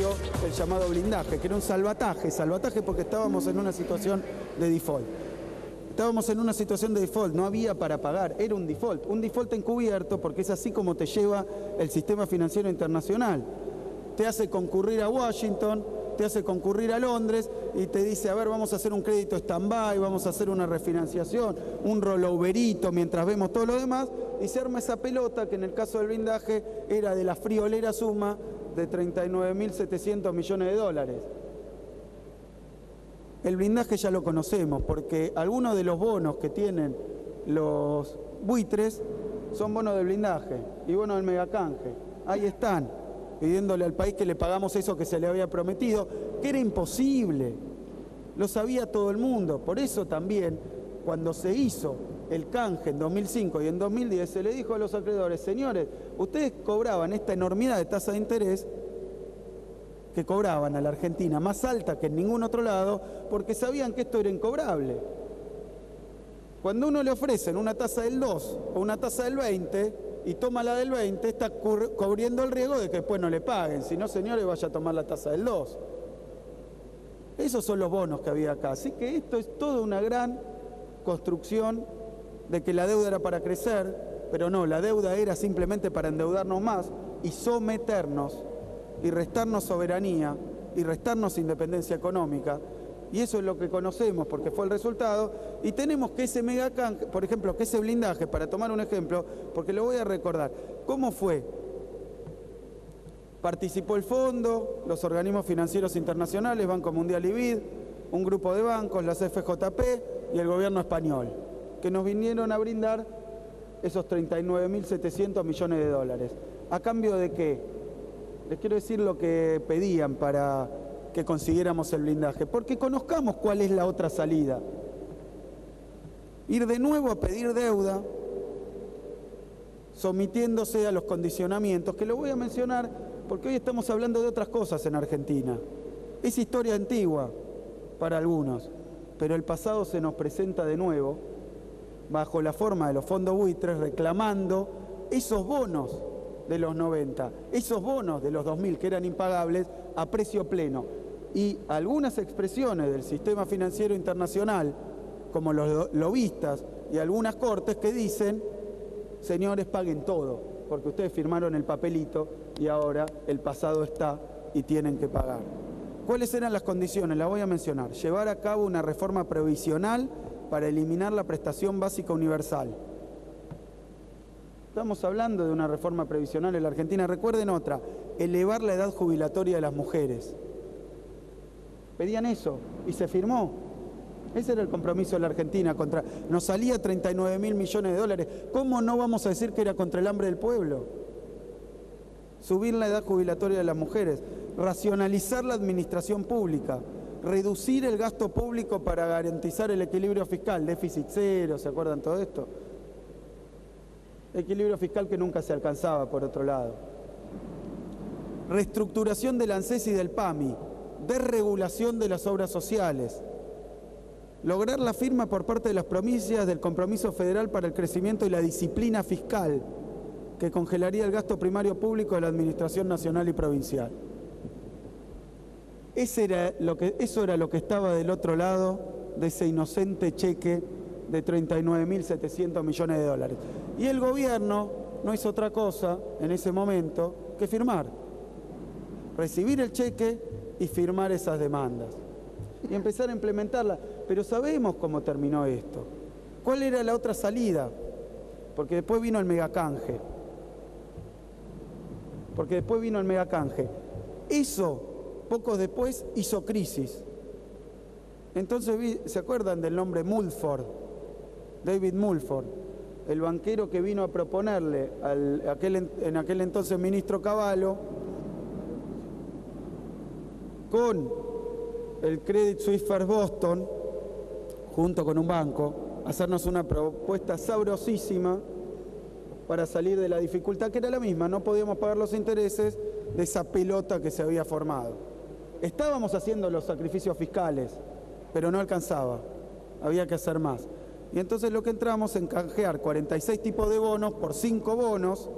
emitido el llamado blindaje, que era un salvataje porque estábamos en una situación de default. Estábamos en una situación de default, no había para pagar, era un default encubierto, porque es así como te lleva el sistema financiero internacional. Te hace concurrir a Washington, te hace concurrir a Londres y te dice, a ver, vamos a hacer un crédito stand-by, vamos a hacer una refinanciación, un rolloverito mientras vemos todo lo demás, y se arma esa pelota que en el caso del blindaje era de la friolera suma de 39.700 millones de dólares. El blindaje ya lo conocemos porque algunos de los bonos que tienen los buitres son bonos de blindaje y bonos del megacanje. Ahí están, pidiéndole al país que le pagamos eso que se le había prometido, que era imposible. Lo sabía todo el mundo. Por eso también, cuando se hizo el canje en 2005 y en 2010, se le dijo a los acreedores, señores, ustedes cobraban esta enormidad de tasa de interés que cobraban a la Argentina, más alta que en ningún otro lado, porque sabían que esto era incobrable. Cuando uno le ofrecen una tasa del 2 o una tasa del 20 y toma la del 20, está cubriendo el riesgo de que después no le paguen. Si no, señores, vaya a tomar la tasa del 2. Esos son los bonos que había acá. Así que esto es toda una gran construcción de que la deuda era para crecer, pero no, la deuda era simplemente para endeudarnos más y someternos y restarnos soberanía y restarnos independencia económica. Y eso es lo que conocemos porque fue el resultado. Y tenemos que ese megacanje, por ejemplo, que ese blindaje, para tomar un ejemplo, porque lo voy a recordar, ¿cómo fue? Participó el fondo, los organismos financieros internacionales, Banco Mundial y BID, un grupo de bancos, la CFJP y el gobierno español, que nos vinieron a brindar esos 39.700 millones de dólares. ¿A cambio de qué? Les quiero decir lo que pedían para que consiguiéramos el blindaje, porque conozcamos cuál es la otra salida. Ir de nuevo a pedir deuda, sometiéndose a los condicionamientos, que lo voy a mencionar porque hoy estamos hablando de otras cosas en Argentina. Es historia antigua para algunos, pero el pasado se nos presenta de nuevo bajo la forma de los fondos buitres reclamando esos bonos de los 90, esos bonos de los 2000 que eran impagables a precio pleno. Y algunas expresiones del sistema financiero internacional, como los lobistas y algunas cortes que dicen, señores, paguen todo, porque ustedes firmaron el papelito y ahora el pasado está y tienen que pagar. ¿Cuáles eran las condiciones? Las voy a mencionar. Llevar a cabo una reforma previsional para eliminar la prestación básica universal. Estamos hablando de una reforma previsional en la Argentina. Recuerden otra, elevar la edad jubilatoria de las mujeres. Pedían eso y se firmó. Ese era el compromiso de la Argentina. Nos salía 39.000 millones de dólares. ¿Cómo no vamos a decir que era contra el hambre del pueblo? Subir la edad jubilatoria de las mujeres, racionalizar la administración pública, reducir el gasto público para garantizar el equilibrio fiscal, déficit cero, ¿se acuerdan todo esto? Equilibrio fiscal que nunca se alcanzaba, por otro lado. Reestructuración del ANSES y del PAMI, desregulación de las obras sociales. Lograr la firma por parte de las provincias del compromiso federal para el crecimiento y la disciplina fiscal, que congelaría el gasto primario público de la administración nacional y provincial. Eso era lo que estaba del otro lado de ese inocente cheque de 39.700 millones de dólares. Y el gobierno no hizo otra cosa en ese momento que firmar. Recibir el cheque y firmar esas demandas. Y empezar a implementarla. Pero sabemos cómo terminó esto. ¿Cuál era la otra salida? Porque después vino el megacanje. Eso, poco después, hizo crisis. Entonces, ¿se acuerdan del nombre Mulford? David Mulford, el banquero que vino a proponerle en aquel entonces ministro Cavallo, con el Credit Suisse First Boston, junto con un banco, hacernos una propuesta sabrosísima para salir de la dificultad que era la misma, no podíamos pagar los intereses de esa pelota que se había formado. Estábamos haciendo los sacrificios fiscales, pero no alcanzaba, había que hacer más. Y entonces lo que entramos en canjear 46 tipos de bonos por 5 bonos,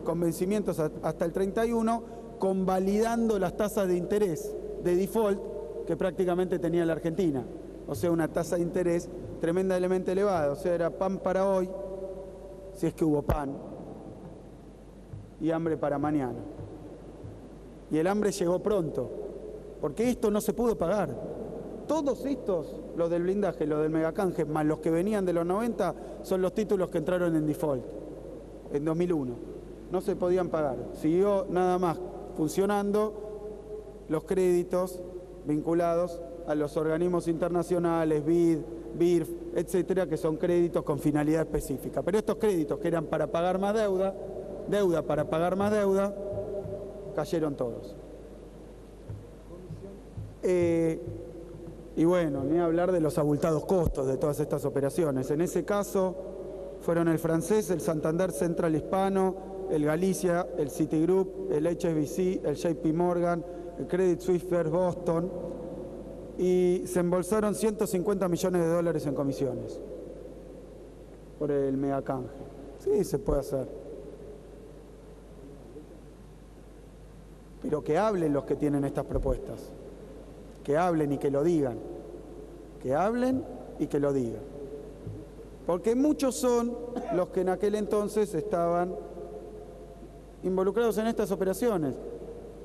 con vencimientos hasta el 31, convalidando las tasas de interés de default que prácticamente tenía la Argentina. O sea, una tasa de interés tremendamente elevada. O sea, era pan para hoy, si es que hubo pan, y hambre para mañana. Y el hambre llegó pronto, porque esto no se pudo pagar. Todos estos, los del blindaje, los del megacanje, más los que venían de los 90, son los títulos que entraron en default en 2001. No se podían pagar. Siguió nada más funcionando los créditos vinculados a los organismos internacionales, BID, BIRF, etcétera, que son créditos con finalidad específica. Pero estos créditos que eran para pagar más deuda, deuda para pagar más deuda, cayeron todos. Y bueno, ni hablar de los abultados costos de todas estas operaciones. En ese caso fueron el francés, el Santander Central Hispano, el Galicia, el Citigroup, el HSBC, el JP Morgan, el Credit Suisse First Boston, y se embolsaron 150 millones de dólares en comisiones por el megacanje. Sí, se puede hacer. Pero que hablen los que tienen estas propuestas. Que hablen y que lo digan. Que hablen y que lo digan. Porque muchos son los que en aquel entonces estaban involucrados en estas operaciones.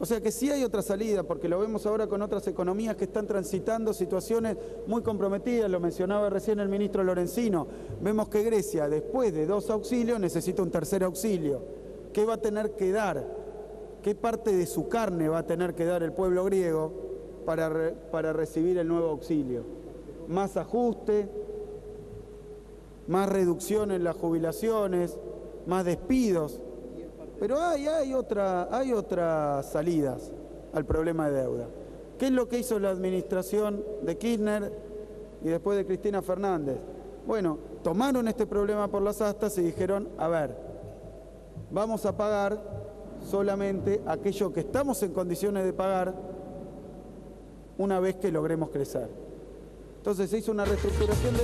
O sea que sí hay otra salida, porque lo vemos ahora con otras economías que están transitando situaciones muy comprometidas, lo mencionaba recién el ministro Lorenzino. Vemos que Grecia, después de 2 auxilios, necesita un tercer auxilio. ¿Qué va a tener que dar? ¿Qué parte de su carne va a tener que dar el pueblo griego para recibir el nuevo auxilio? Más ajuste, más reducción en las jubilaciones, más despidos. Pero hay otras salidas al problema de deuda. ¿Qué es lo que hizo la administración de Kirchner y después de Cristina Fernández? Bueno, tomaron este problema por las astas y dijeron, a ver, vamos a pagar solamente aquello que estamos en condiciones de pagar una vez que logremos crecer. Entonces se hizo una reestructuración de